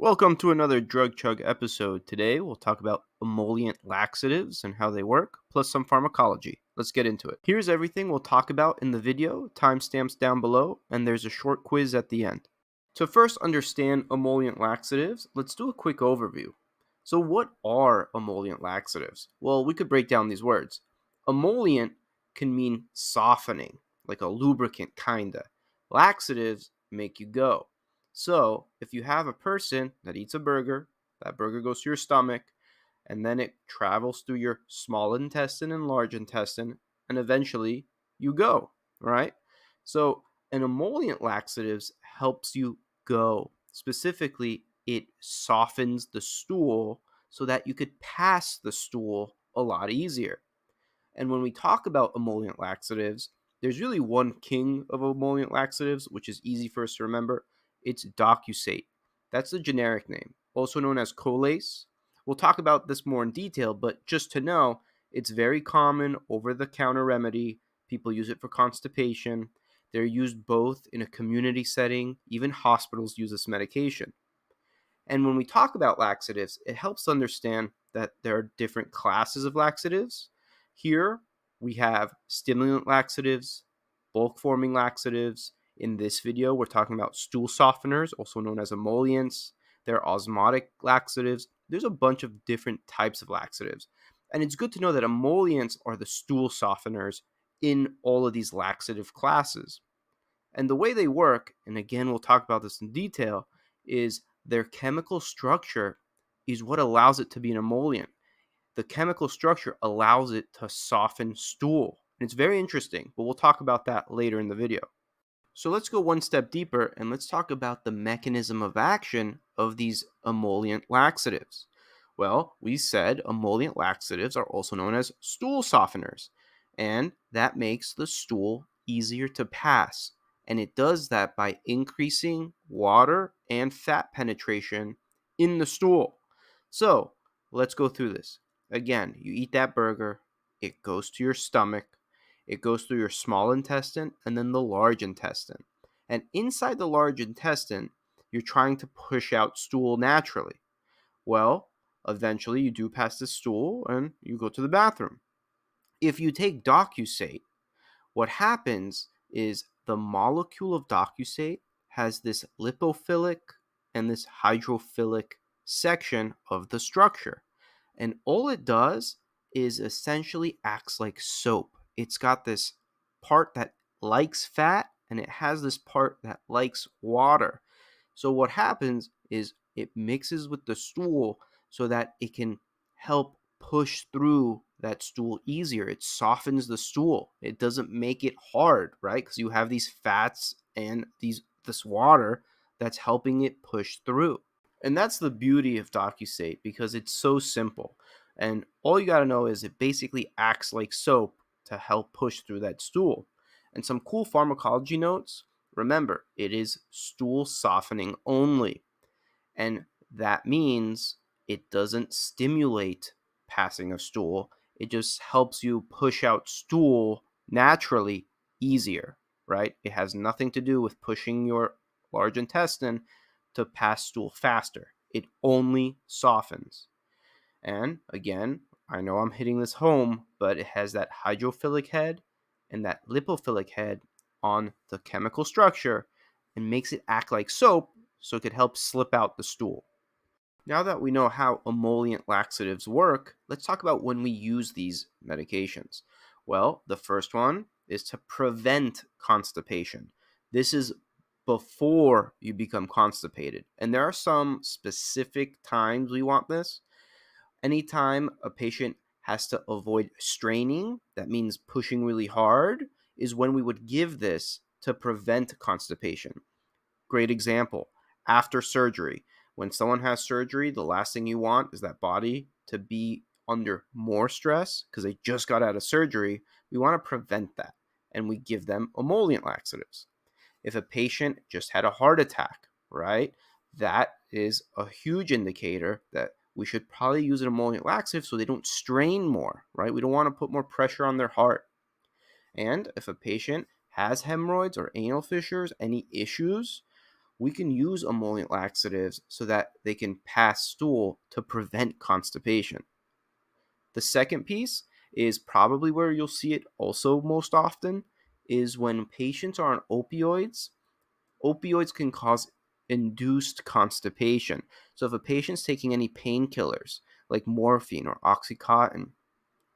Welcome to another Drug Chug episode. Today we'll talk about emollient laxatives and how they work, plus some pharmacology. Let's get into it. Here's everything we'll talk about in the video, timestamps down below, and there's a short quiz at the end. To first understand emollient laxatives, let's do a quick overview. So what are emollient laxatives? Well, we could break down these words. Emollient can mean softening, like a lubricant kinda. Laxatives make you go. So, if you have a person that eats a burger, that burger goes to your stomach, and then it travels through your small intestine and large intestine, and eventually you go, right? So, an emollient laxatives helps you go. Specifically, it softens the stool so that you could pass the stool a lot easier. And when we talk about emollient laxatives, there's really one king of emollient laxatives, which is easy for us to remember. It's Docusate. That's the generic name, also known as Colace. We'll talk about this more in detail, but just to know, it's very common over-the-counter remedy. People use it for constipation. They're used both in a community setting. Even hospitals use this medication. And when we talk about laxatives, it helps understand that there are different classes of laxatives. Here we have stimulant laxatives, bulk forming laxatives. In this video, we're talking about stool softeners, also known as emollients. There are osmotic laxatives. There's a bunch of different types of laxatives. And it's good to know that emollients are the stool softeners in all of these laxative classes. And the way they work, and again, we'll talk about this in detail, is their chemical structure is what allows it to be an emollient. The chemical structure allows it to soften stool. And it's very interesting, but we'll talk about that later in the video. So let's go one step deeper and let's talk about the mechanism of action of these emollient laxatives. Well, we said emollient laxatives are also known as stool softeners, and that makes the stool easier to pass. And it does that by increasing water and fat penetration in the stool. So let's go through this. Again, you eat that burger, it goes to your stomach, it goes through your small intestine and then the large intestine. And inside the large intestine, you're trying to push out stool naturally. Well, eventually you do pass the stool and you go to the bathroom. If you take Docusate, what happens is the molecule of Docusate has this lipophilic and this hydrophilic section of the structure. And all it does is essentially acts like soap. It's got this part that likes fat and it has this part that likes water. So what happens is it mixes with the stool so that it can help push through that stool easier. It softens the stool. It doesn't make it hard, right? Because you have these fats and this water that's helping it push through. And that's the beauty of Docusate because it's so simple. And all you got to know is it basically acts like soap to help push through that stool. And some cool pharmacology notes. Remember, it is stool softening only. And that means it doesn't stimulate passing of stool. It just helps you push out stool naturally easier, right? It has nothing to do with pushing your large intestine to pass stool faster. It only softens. And again, I know I'm hitting this home, but it has that hydrophilic head and that lipophilic head on the chemical structure and makes it act like soap so it could help slip out the stool. Now that we know how emollient laxatives work, let's talk about when we use these medications. Well, the first one is to prevent constipation. This is before you become constipated. And there are some specific times we want this. Anytime a patient has to avoid straining, that means pushing really hard, is when we would give this to prevent constipation. Great example, after surgery. When someone has surgery, the last thing you want is that body to be under more stress because they just got out of surgery. We want to prevent that, and we give them emollient laxatives. If a patient just had a heart attack, right, that is a huge indicator that we should probably use an emollient laxative so they don't strain more, right? We don't want to put more pressure on their heart. And if a patient has hemorrhoids or anal fissures, any issues, we can use emollient laxatives so that they can pass stool to prevent constipation. The second piece is probably where you'll see it also most often is when patients are on opioids. Opioids can cause induced constipation. So if a patient's taking any painkillers like morphine or oxycontin,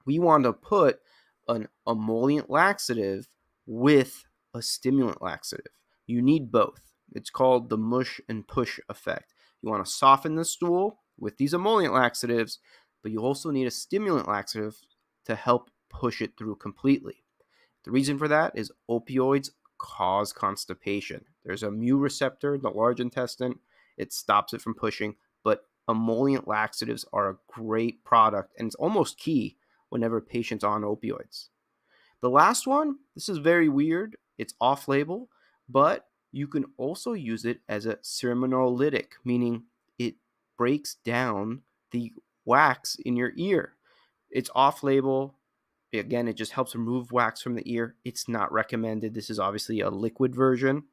we want to put an emollient laxative with a stimulant laxative. You need both. It's called the mush and push effect. You want to soften the stool with these emollient laxatives, but you also need a stimulant laxative to help push it through completely. The reason for that is opioids cause constipation. There's a mu receptor in the large intestine. It stops it from pushing, but emollient laxatives are a great product and it's almost key whenever a patient's on opioids. The last one, this is very weird. It's off label, but you can also use it as a cerminollytic, meaning it breaks down the wax in your ear. It's off label. Again, it just helps remove wax from the ear. It's not recommended. This is obviously a liquid version.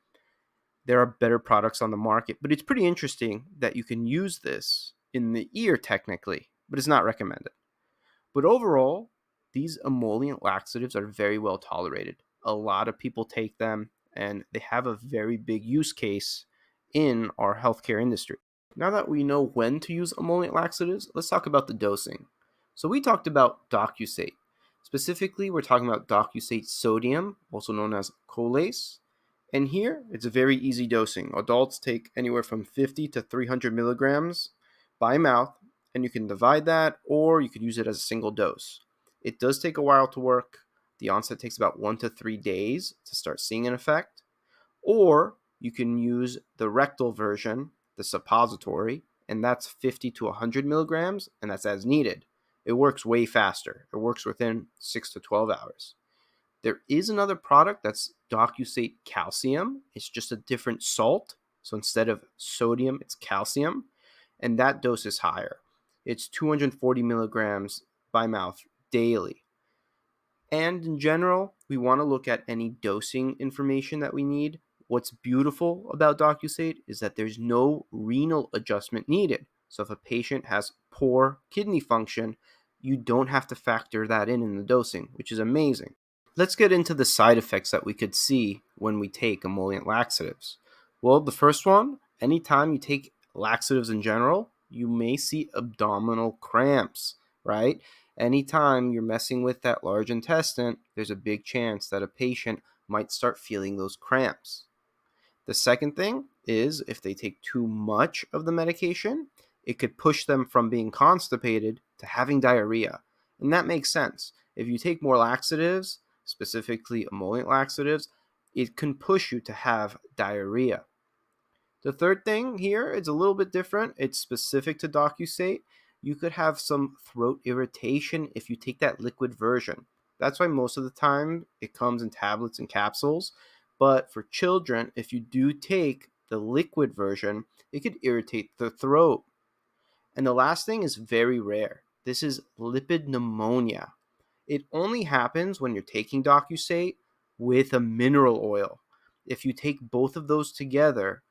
There are better products on the market, but it's pretty interesting that you can use this in the ear technically, but it's not recommended. But overall, these emollient laxatives are very well tolerated. A lot of people take them, and they have a very big use case in our healthcare industry. Now that we know when to use emollient laxatives, let's talk about the dosing. So we talked about Docusate. Specifically, we're talking about Docusate sodium, also known as Colace. And here, it's a very easy dosing. Adults take anywhere from 50 to 300 milligrams by mouth, and you can divide that or you could use it as a single dose. It does take a while to work. The onset takes about 1 to 3 days to start seeing an effect. Or you can use the rectal version, the suppository, and that's 50 to 100 milligrams, and that's as needed. It works way faster. It works within 6 to 12 hours. There is another product that's Docusate calcium. It's just a different salt. So instead of sodium, it's calcium, and that dose is higher. It's 240 milligrams by mouth daily. And in general, we want to look at any dosing information that we need. What's beautiful about Docusate is that there's no renal adjustment needed. So if a patient has poor kidney function, you don't have to factor that in the dosing, which is amazing. Let's get into the side effects that we could see when we take emollient laxatives. Well, the first one, anytime you take laxatives in general, you may see abdominal cramps, right? Anytime you're messing with that large intestine, there's a big chance that a patient might start feeling those cramps. The second thing is if they take too much of the medication, it could push them from being constipated to having diarrhea. And that makes sense. If you take more laxatives, specifically emollient laxatives, it can push you to have diarrhea. The third thing here is a little bit different. It's specific to Docusate. You could have some throat irritation if you take that liquid version. That's why most of the time it comes in tablets and capsules. But for children, if you do take the liquid version, it could irritate the throat. And the last thing is very rare. This is lipid pneumonia. It only happens when you're taking Docusate with a mineral oil. If you take both of those together,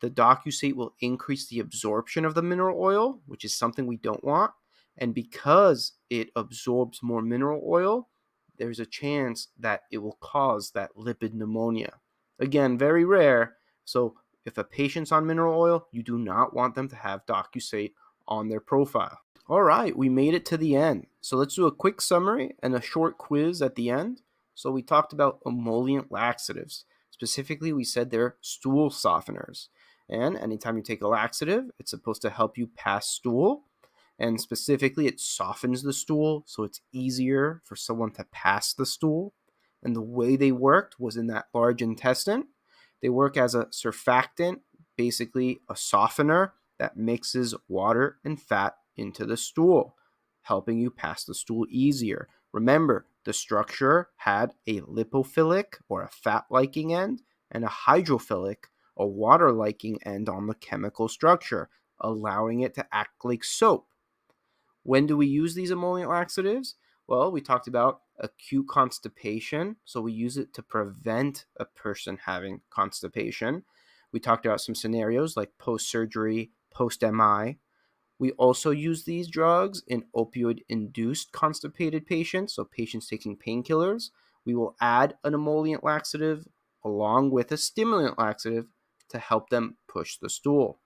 the Docusate will increase the absorption of the mineral oil, which is something we don't want. And because it absorbs more mineral oil, there's a chance that it will cause that lipid pneumonia. Again, very rare. So if a patient's on mineral oil, you do not want them to have Docusate on their profile. All right, we made it to the end. So let's do a quick summary and a short quiz at the end. So we talked about emollient laxatives. Specifically, we said they're stool softeners. And anytime you take a laxative, it's supposed to help you pass stool. And specifically, it softens the stool, so it's easier for someone to pass the stool. And the way they worked was in that large intestine. They work as a surfactant, basically a softener that mixes water and fat into the stool, helping you pass the stool easier. Remember, the structure had a lipophilic or a fat-liking end and a hydrophilic, a water-liking end on the chemical structure, allowing it to act like soap. When do we use these emollient laxatives? Well, we talked about acute constipation, so we use it to prevent a person having constipation. We talked about some scenarios like post-surgery, post-MI. We also use these drugs in opioid-induced constipated patients, so patients taking painkillers. We will add an emollient laxative along with a stimulant laxative to help them push the stool.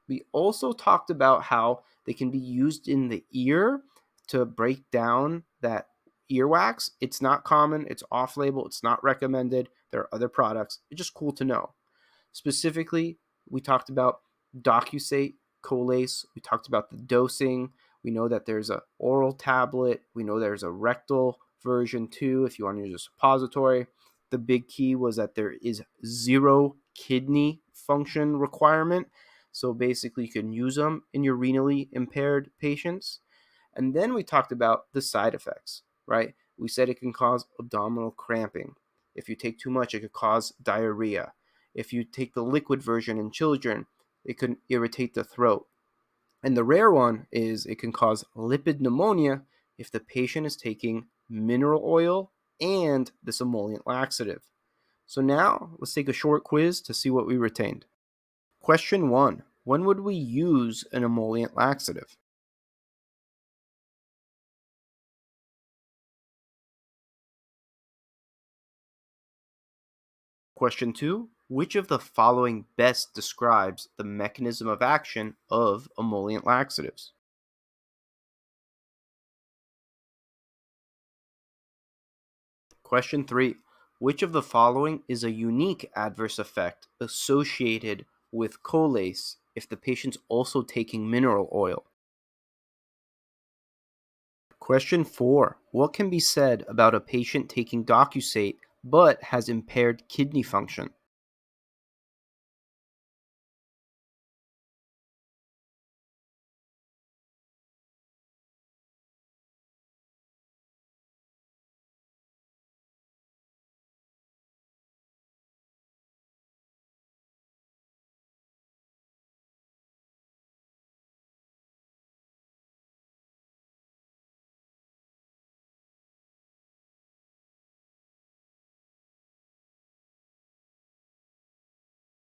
We also talked about how they can be used in the ear to break down that earwax. It's not common, it's off label, it's not recommended. There are other products. It's just cool to know. Specifically, we talked about Docusate, Colace. We talked about the dosing. We know that there's an oral tablet. We know there's a rectal version too if you want to use a suppository. The big key was that there is zero kidney function requirement. So basically, you can use them in your renally impaired patients. And then we talked about the side effects, right? We said it can cause abdominal cramping. If you take too much, it could cause diarrhea. If you take the liquid version in children, it can irritate the throat. And the rare one is it can cause lipid pneumonia if the patient is taking mineral oil and this emollient laxative. So now let's take a short quiz to see what we retained. Question 1. When would we use an emollient laxative? Question 2. Which of the following best describes the mechanism of action of emollient laxatives? Question 3. Which of the following is a unique adverse effect associated with Colace if the patient's also taking mineral oil? Question 4. What can be said about a patient taking Docusate but has impaired kidney function?